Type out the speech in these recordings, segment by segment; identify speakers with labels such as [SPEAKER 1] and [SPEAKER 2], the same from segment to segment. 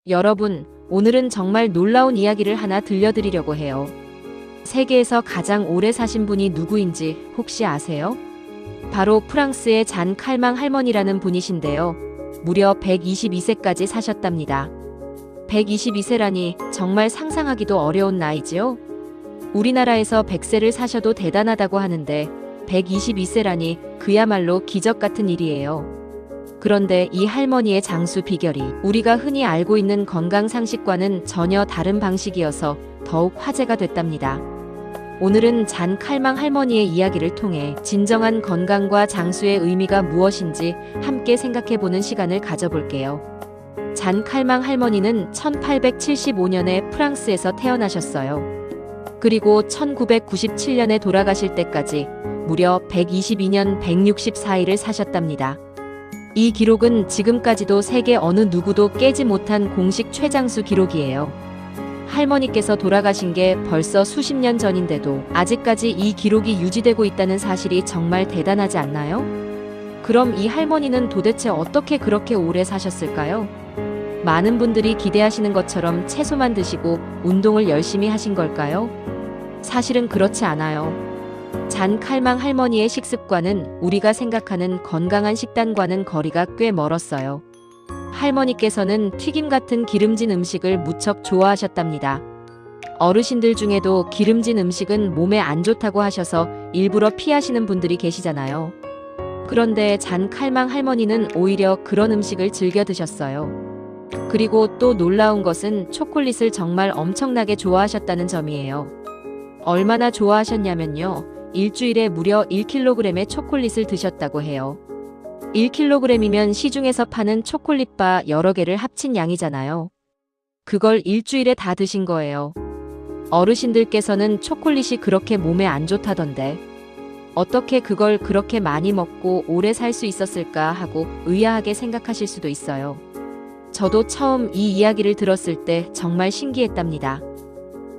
[SPEAKER 1] 여러분, 오늘은 정말 놀라운 이야기를 하나 들려드리려고 해요. 세계에서 가장 오래 사신 분이 누구인지 혹시 아세요? 바로 프랑스의 잔 칼망 할머니라는 분이신데요. 무려 122세까지 사셨답니다. 122세라니 정말 상상하기도 어려운 나이지요? 우리나라에서 100세를 사셔도 대단하다고 하는데 122세라니 그야말로 기적 같은 일이에요. 그런데 이 할머니의 장수 비결이 우리가 흔히 알고 있는 건강 상식과는 전혀 다른 방식이어서 더욱 화제가 됐답니다. 오늘은 잔 칼망 할머니의 이야기를 통해 진정한 건강과 장수의 의미가 무엇인지 함께 생각해보는 시간을 가져볼게요. 잔 칼망 할머니는 1875년에 프랑스에서 태어나셨어요. 그리고 1997년에 돌아가실 때까지 무려 122년 164일을 사셨답니다. 이 기록은 지금까지도 세계 어느 누구도 깨지 못한 공식 최장수 기록이에요. 할머니께서 돌아가신 게 벌써 수십 년 전인데도 아직까지 이 기록이 유지되고 있다는 사실이 정말 대단하지 않나요? 그럼 이 할머니는 도대체 어떻게 그렇게 오래 사셨을까요? 많은 분들이 기대하시는 것처럼 채소만 드시고 운동을 열심히 하신 걸까요? 사실은 그렇지 않아요. 잔 칼망 할머니의 식습관은 우리가 생각하는 건강한 식단과는 거리가 꽤 멀었어요. 할머니께서는 튀김 같은 기름진 음식을 무척 좋아하셨답니다. 어르신들 중에도 기름진 음식은 몸에 안 좋다고 하셔서 일부러 피하시는 분들이 계시잖아요. 그런데 잔 칼망 할머니는 오히려 그런 음식을 즐겨 드셨어요. 그리고 또 놀라운 것은 초콜릿을 정말 엄청나게 좋아하셨다는 점이에요. 얼마나 좋아하셨냐면요. 일주일에 무려 1kg의 초콜릿을 드셨다고 해요. 1kg이면 시중에서 파는 초콜릿바 여러 개를 합친 양이잖아요. 그걸 일주일에 다 드신 거예요. 어르신들께서는 초콜릿이 그렇게 몸에 안 좋다던데 어떻게 그걸 그렇게 많이 먹고 오래 살 수 있었을까 하고 의아하게 생각하실 수도 있어요. 저도 처음 이 이야기를 들었을 때 정말 신기했답니다.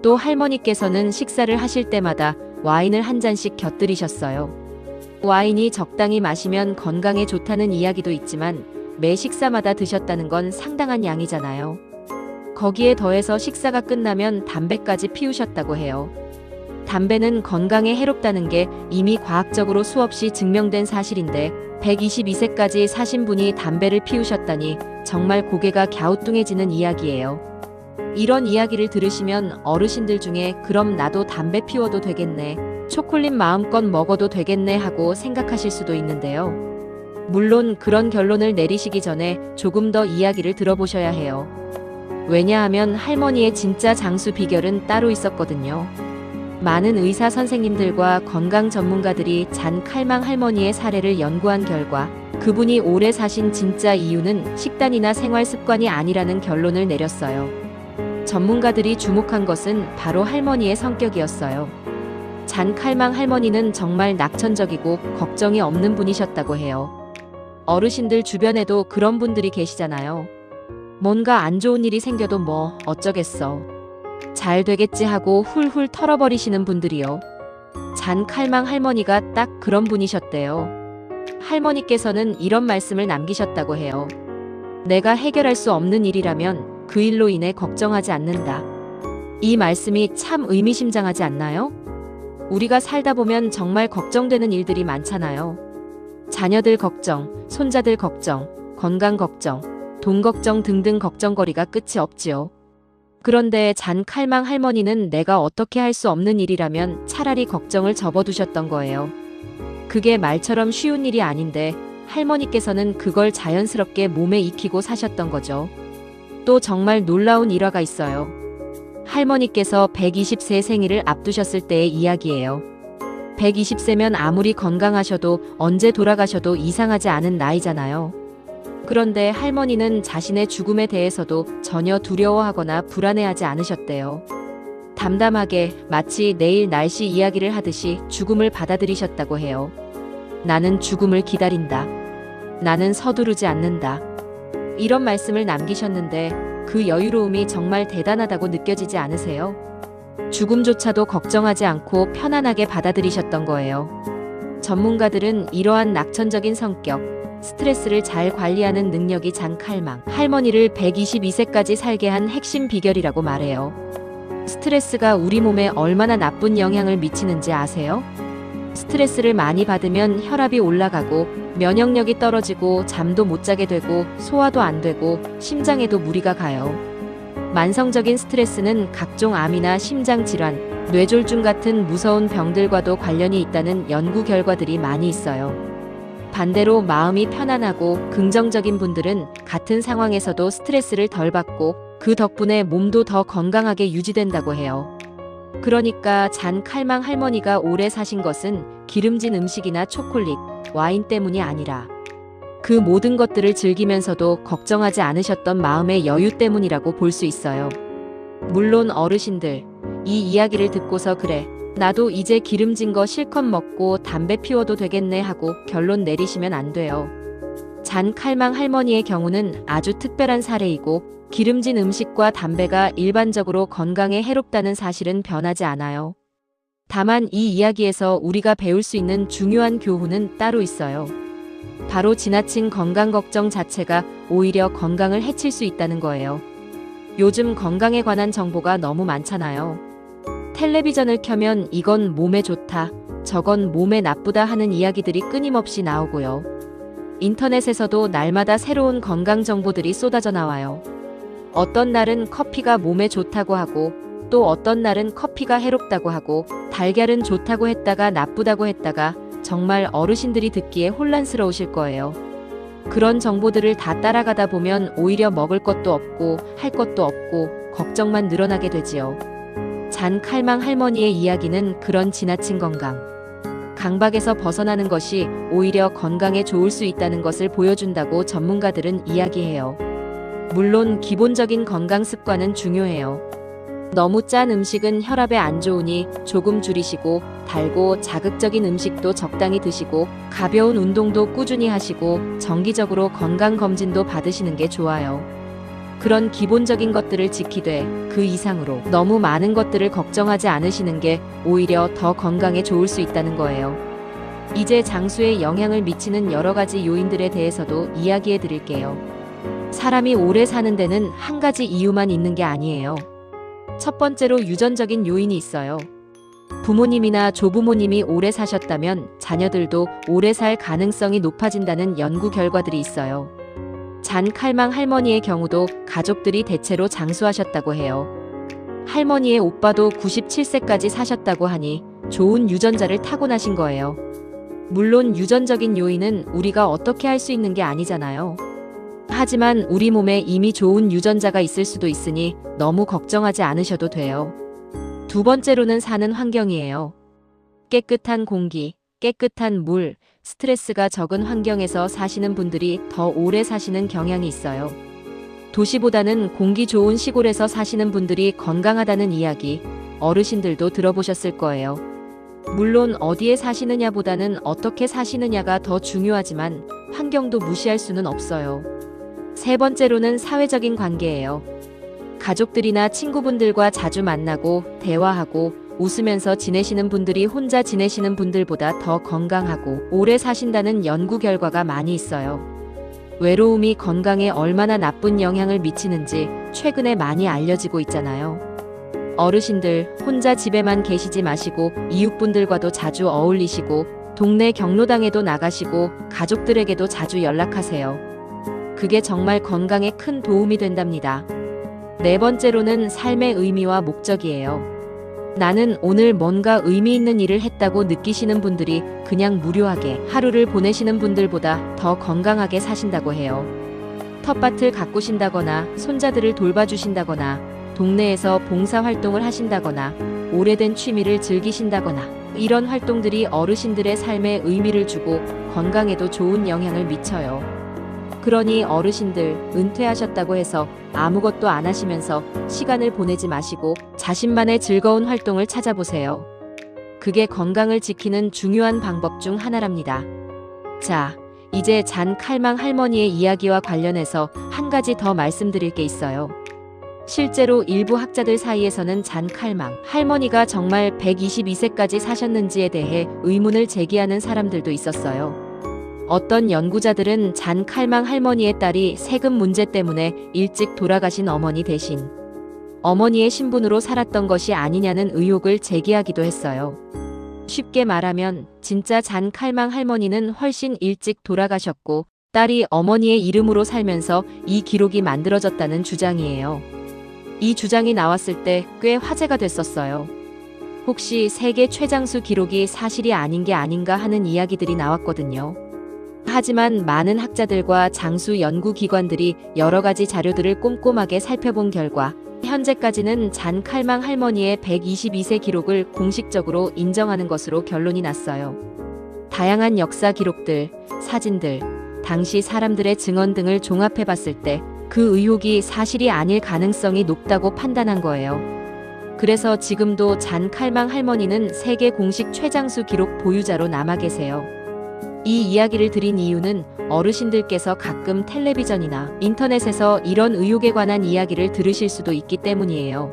[SPEAKER 1] 또 할머니께서는 식사를 하실 때마다 와인을 한 잔씩 곁들이셨어요. 와인이 적당히 마시면 건강에 좋다는 이야기도 있지만 매 식사마다 드셨다는 건 상당한 양이잖아요. 거기에 더해서 식사가 끝나면 담배까지 피우셨다고 해요. 담배는 건강에 해롭다는 게 이미 과학적으로 수없이 증명된 사실인데 122세까지 사신 분이 담배를 피우셨다니 정말 고개가 갸우뚱해지는 이야기예요. 이런 이야기를 들으시면 어르신들 중에 그럼 나도 담배 피워도 되겠네, 초콜릿 마음껏 먹어도 되겠네 하고 생각하실 수도 있는데요. 물론 그런 결론을 내리시기 전에 조금 더 이야기를 들어보셔야 해요. 왜냐하면 할머니의 진짜 장수 비결은 따로 있었거든요. 많은 의사 선생님들과 건강 전문가들이 잔 칼망 할머니의 사례를 연구한 결과 그분이 오래 사신 진짜 이유는 식단이나 생활 습관이 아니라는 결론을 내렸어요. 전문가들이 주목한 것은 바로 할머니의 성격이었어요. 잔 칼망 할머니는 정말 낙천적이고 걱정이 없는 분이셨다고 해요. 어르신들 주변에도 그런 분들이 계시잖아요. 뭔가 안 좋은 일이 생겨도 뭐 어쩌겠어, 잘 되겠지 하고 훌훌 털어버리시는 분들이요. 잔 칼망 할머니가 딱 그런 분이셨대요. 할머니께서는 이런 말씀을 남기셨다고 해요. 내가 해결할 수 없는 일이라면 그 일로 인해 걱정하지 않는다. 이 말씀이 참 의미심장하지 않나요? 우리가 살다 보면 정말 걱정되는 일들이 많잖아요. 자녀들 걱정, 손자들 걱정, 건강 걱정, 돈 걱정 등등 걱정거리가 끝이 없지요. 그런데 잔 칼망 할머니는 내가 어떻게 할 수 없는 일이라면 차라리 걱정을 접어두셨던 거예요. 그게 말처럼 쉬운 일이 아닌데 할머니께서는 그걸 자연스럽게 몸에 익히고 사셨던 거죠. 또 정말 놀라운 일화가 있어요. 할머니께서 120세 생일을 앞두셨을 때의 이야기예요. 120세면 아무리 건강하셔도 언제 돌아가셔도 이상하지 않은 나이잖아요. 그런데 할머니는 자신의 죽음에 대해서도 전혀 두려워하거나 불안해하지 않으셨대요. 담담하게 마치 내일 날씨 이야기를 하듯이 죽음을 받아들이셨다고 해요. 나는 죽음을 기다린다. 나는 서두르지 않는다. 이런 말씀을 남기셨는데 그 여유로움이 정말 대단하다고 느껴지지 않으세요? 죽음조차도 걱정하지 않고 편안하게 받아들이셨던 거예요. 전문가들은 이러한 낙천적인 성격, 스트레스를 잘 관리하는 능력이 잔 칼망 할머니를 122세까지 살게 한 핵심 비결이라고 말해요. 스트레스가 우리 몸에 얼마나 나쁜 영향을 미치는지 아세요? 스트레스를 많이 받으면 혈압이 올라가고 면역력이 떨어지고 잠도 못 자게 되고 소화도 안 되고 심장에도 무리가 가요. 만성적인 스트레스는 각종 암이나 심장 질환, 뇌졸중 같은 무서운 병들과도 관련이 있다는 연구 결과들이 많이 있어요. 반대로 마음이 편안하고 긍정적인 분들은 같은 상황에서도 스트레스를 덜 받고 그 덕분에 몸도 더 건강하게 유지된다고 해요. 그러니까 잔 칼망 할머니가 오래 사신 것은 기름진 음식이나 초콜릿, 와인 때문이 아니라 그 모든 것들을 즐기면서도 걱정하지 않으셨던 마음의 여유 때문이라고 볼 수 있어요. 물론 어르신들, 이 이야기를 듣고서 그래, 나도 이제 기름진 거 실컷 먹고 담배 피워도 되겠네 하고 결론 내리시면 안 돼요. 잔 칼망 할머니의 경우는 아주 특별한 사례이고 기름진 음식과 담배가 일반적으로 건강에 해롭다는 사실은 변하지 않아요. 다만 이 이야기에서 우리가 배울 수 있는 중요한 교훈은 따로 있어요. 바로 지나친 건강 걱정 자체가 오히려 건강을 해칠 수 있다는 거예요. 요즘 건강에 관한 정보가 너무 많잖아요. 텔레비전을 켜면 이건 몸에 좋다, 저건 몸에 나쁘다 하는 이야기들이 끊임없이 나오고요. 인터넷에서도 날마다 새로운 건강 정보들이 쏟아져 나와요. 어떤 날은 커피가 몸에 좋다고 하고 또 어떤 날은 커피가 해롭다고 하고 달걀은 좋다고 했다가 나쁘다고 했다가 정말 어르신들이 듣기에 혼란스러우실 거예요. 그런 정보들을 다 따라가다 보면 오히려 먹을 것도 없고 할 것도 없고 걱정만 늘어나게 되지요. 잔 칼망 할머니의 이야기는 그런 지나친 건강, 강박에서 벗어나는 것이 오히려 건강에 좋을 수 있다는 것을 보여준다고 전문가들은 이야기해요. 물론 기본적인 건강 습관은 중요해요. 너무 짠 음식은 혈압에 안 좋으니 조금 줄이시고 달고 자극적인 음식도 적당히 드시고 가벼운 운동도 꾸준히 하시고 정기적으로 건강검진도 받으시는 게 좋아요. 그런 기본적인 것들을 지키되 그 이상으로 너무 많은 것들을 걱정하지 않으시는 게 오히려 더 건강에 좋을 수 있다는 거예요. 이제 장수에 영향을 미치는 여러 가지 요인들에 대해서도 이야기해 드릴게요. 사람이 오래 사는 데는 한 가지 이유만 있는 게 아니에요. 첫 번째로 유전적인 요인이 있어요. 부모님이나 조부모님이 오래 사셨다면 자녀들도 오래 살 가능성이 높아진다는 연구 결과들이 있어요. 잔 칼망 할머니의 경우도 가족들이 대체로 장수하셨다고 해요. 할머니의 오빠도 97세까지 사셨다고 하니 좋은 유전자를 타고나신 거예요. 물론 유전적인 요인은 우리가 어떻게 할 수 있는 게 아니잖아요. 하지만 우리 몸에 이미 좋은 유전자가 있을 수도 있으니 너무 걱정하지 않으셔도 돼요. 두 번째로는 사는 환경이에요. 깨끗한 공기, 깨끗한 물, 스트레스가 적은 환경에서 사시는 분들이 더 오래 사시는 경향이 있어요. 도시보다는 공기 좋은 시골에서 사시는 분들이 건강하다는 이야기, 어르신들도 들어보셨을 거예요. 물론 어디에 사시느냐보다는 어떻게 사시느냐가 더 중요하지만 환경도 무시할 수는 없어요. 세 번째로는 사회적인 관계예요. 가족들이나 친구분들과 자주 만나고 대화하고 웃으면서 지내시는 분들이 혼자 지내시는 분들보다 더 건강하고 오래 사신다는 연구 결과가 많이 있어요. 외로움이 건강에 얼마나 나쁜 영향을 미치는지 최근에 많이 알려지고 있잖아요. 어르신들 혼자 집에만 계시지 마시고 이웃분들과도 자주 어울리시고 동네 경로당에도 나가시고 가족들에게도 자주 연락하세요. 그게 정말 건강에 큰 도움이 된답니다. 네 번째로는 삶의 의미와 목적이에요. 나는 오늘 뭔가 의미 있는 일을 했다고 느끼시는 분들이 그냥 무료하게 하루를 보내시는 분들보다 더 건강하게 사신다고 해요. 텃밭을 가꾸신다거나 손자들을 돌봐주신다거나 동네에서 봉사활동을 하신다거나 오래된 취미를 즐기신다거나 이런 활동들이 어르신들의 삶에 의미를 주고 건강에도 좋은 영향을 미쳐요. 그러니 어르신들 은퇴하셨다고 해서 아무것도 안 하시면서 시간을 보내지 마시고 자신만의 즐거운 활동을 찾아보세요. 그게 건강을 지키는 중요한 방법 중 하나랍니다. 자, 이제 잔 칼망 할머니의 이야기와 관련해서 한 가지 더 말씀드릴 게 있어요. 실제로 일부 학자들 사이에서는 잔 칼망 할머니가 정말 122세까지 사셨는지에 대해 의문을 제기하는 사람들도 있었어요. 어떤 연구자들은 잔 칼망 할머니의 딸이 세금 문제 때문에 일찍 돌아가신 어머니 대신 어머니의 신분으로 살았던 것이 아니냐는 의혹을 제기하기도 했어요. 쉽게 말하면 진짜 잔 칼망 할머니는 훨씬 일찍 돌아가셨고 딸이 어머니의 이름으로 살면서 이 기록이 만들어졌다는 주장이에요. 이 주장이 나왔을 때 꽤 화제가 됐었어요. 혹시 세계 최장수 기록이 사실이 아닌 게 아닌가 하는 이야기들이 나왔거든요. 하지만 많은 학자들과 장수 연구기관들이 여러 가지 자료들을 꼼꼼하게 살펴본 결과 현재까지는 잔 칼망 할머니의 122세 기록을 공식적으로 인정하는 것으로 결론이 났어요. 다양한 역사 기록들, 사진들, 당시 사람들의 증언 등을 종합해봤을 때 그 의혹이 사실이 아닐 가능성이 높다고 판단한 거예요. 그래서 지금도 잔 칼망 할머니는 세계 공식 최장수 기록 보유자로 남아 계세요. 이 이야기를 드린 이유는 어르신들께서 가끔 텔레비전이나 인터넷에서 이런 의혹에 관한 이야기를 들으실 수도 있기 때문이에요.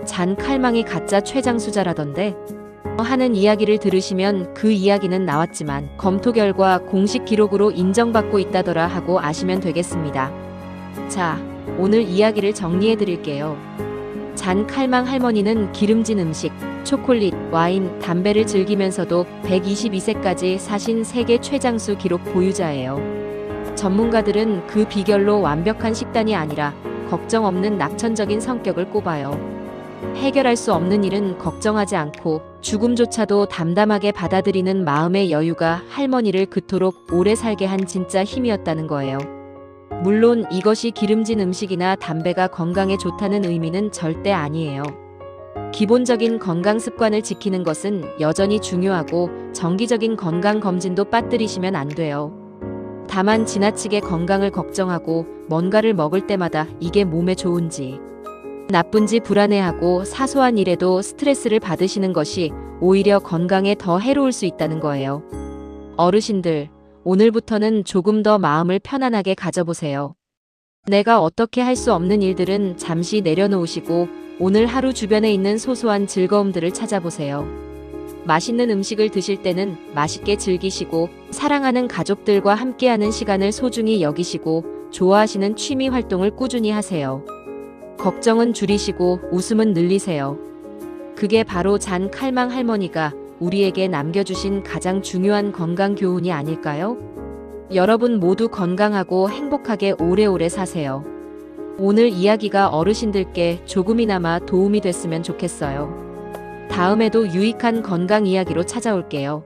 [SPEAKER 1] 잔 칼망이 가짜 최장수자라던데 하는 이야기를 들으시면 그 이야기는 나왔지만 검토 결과 공식 기록으로 인정받고 있다더라 하고 아시면 되겠습니다. 자, 오늘 이야기를 정리해 드릴게요. 잔 칼망 할머니는 기름진 음식, 초콜릿, 와인, 담배를 즐기면서도 122세까지 사신 세계 최장수 기록 보유자예요. 전문가들은 그 비결로 완벽한 식단이 아니라 걱정 없는 낙천적인 성격을 꼽아요. 해결할 수 없는 일은 걱정하지 않고 죽음조차도 담담하게 받아들이는 마음의 여유가 할머니를 그토록 오래 살게 한 진짜 힘이었다는 거예요. 물론 이것이 기름진 음식이나 담배가 건강에 좋다는 의미는 절대 아니에요. 기본적인 건강 습관을 지키는 것은 여전히 중요하고 정기적인 건강 검진도 빠뜨리시면 안 돼요. 다만 지나치게 건강을 걱정하고 뭔가를 먹을 때마다 이게 몸에 좋은지 나쁜지 불안해하고 사소한 일에도 스트레스를 받으시는 것이 오히려 건강에 더 해로울 수 있다는 거예요. 어르신들, 오늘부터는 조금 더 마음을 편안하게 가져보세요. 내가 어떻게 할 수 없는 일들은 잠시 내려놓으시고 오늘 하루 주변에 있는 소소한 즐거움들을 찾아보세요. 맛있는 음식을 드실 때는 맛있게 즐기시고 사랑하는 가족들과 함께하는 시간을 소중히 여기시고 좋아하시는 취미 활동을 꾸준히 하세요. 걱정은 줄이시고 웃음은 늘리세요. 그게 바로 잔 칼망 할머니가 우리에게 남겨주신 가장 중요한 건강 교훈이 아닐까요? 여러분 모두 건강하고 행복하게 오래오래 사세요. 오늘 이야기가 어르신들께 조금이나마 도움이 됐으면 좋겠어요. 다음에도 유익한 건강 이야기로 찾아올게요.